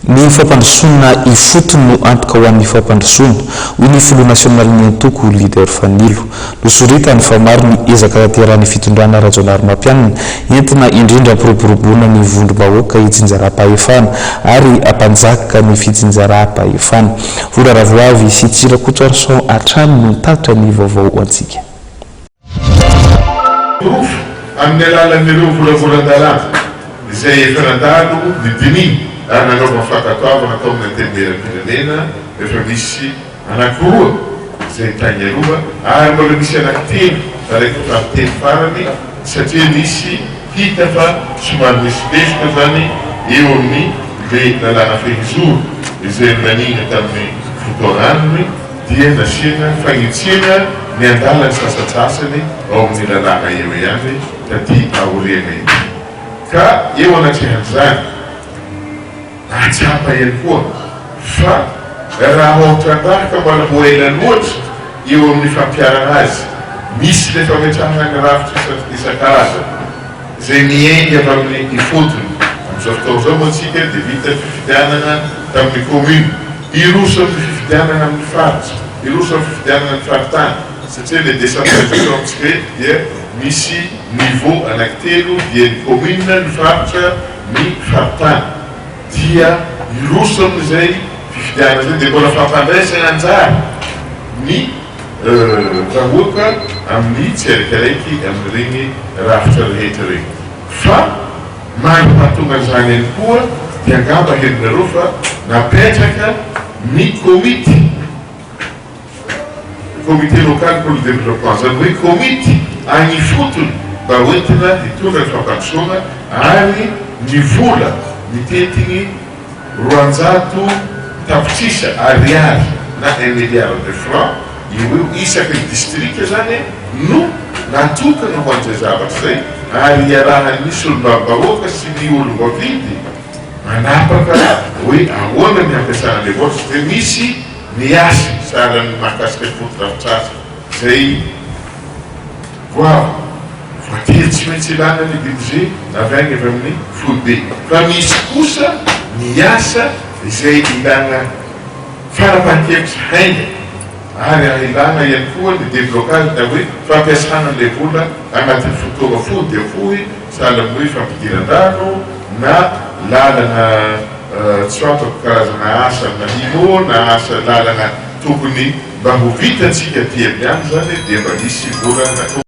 Ny fampandrosoana ifotony no antoka ho amin'ny fampandrosoana hoy ny Front National ny antoko leader Fanilo. Nosoritany fa maro ny ezaka tanterahany fitondrana rajonary mampianina entina indrindra ampiroboroboana ny vondrom-bahoaka hitsinjaram-pahefana ary ampanjaka ny fitsinjaram-pahefana. Vola Ravoavy sy Tsirakotsarson hatrany no tatitra ny vaovao antsika. Amin'ny alalan'ireo volavolan-dalàna izay efa nandalo ny dininy ary nanaovana fankatoavana tao amin'ny antenimieram-pirenena efa misy anankiroa izay tany aroa ary mbola misy anankitelo araiky famiteny farany satria misy hita fa somary misy lesoka zany eo amin'ny le lalàna fehizoro izay nanina tamin'ny fotoananiny dia nasiana fagnitsina ny andalany sasatsasany ao amin'ny lalàna eo ihany taty aoriana iny ka eo anatrehan'izany atsapa ihany koa fa raha ohatran-draka mbola ho ela loatra eo amin'ny fampiarana azy misy le fametrahana ny rafitra isan-karazany izay miaingy avy amin'ny ifotony amin'izao fotoana zao moa antsika dia vita fifidianana tamin'ny commune iroso amin'ny fifidianana amin'ny faritra iroso amin'ny fifidianana amin'ny faritany satria le décentralisation amintsika dia misy niveau anankitelo dia ny commune ny faritra ny faritany dia iroso amin'izay fifidianana zay dia mbola fampandraisana anjara ny vahoaka amin'ny tsiraikaraiky amin'ireny rafitra rehetra regny fa mampatonga an'izany ihany koa dia angamba herinareo fa napetraka ny comité local pour le développement zany hoe komity agny fotony mba hoentina hitondra ny fampandrosoana ary ny vola mitetigny 300 tapitrisa ariary na 1 milliard de francs io isaky ny districta zany no natokana ho an'izay zavatra zay ary iarahany misy olom-bahoaka sy ny olom-bavidy manapaka hoe ahoana ny ampiasana le voatra dia misy miasy sahalan'ny mahakasika fotodrafitrasa zay voatery tsy maintsy ilana ny budget avy agny avy amin'ny foibe fa misy kosa miasa izay ilana farapahan-kevitra hainga ary ilana ihany koa ny déblocage na hoe fampiasana le vola agnatin'ny fotoana fohy dia fohy sahala amin'ny hoe fampidiran-drano na lalana tsy fantako karazana asa nahino na asa lalana tokony mba ho vitantsika ty amin'ny any zany dia mba misy vola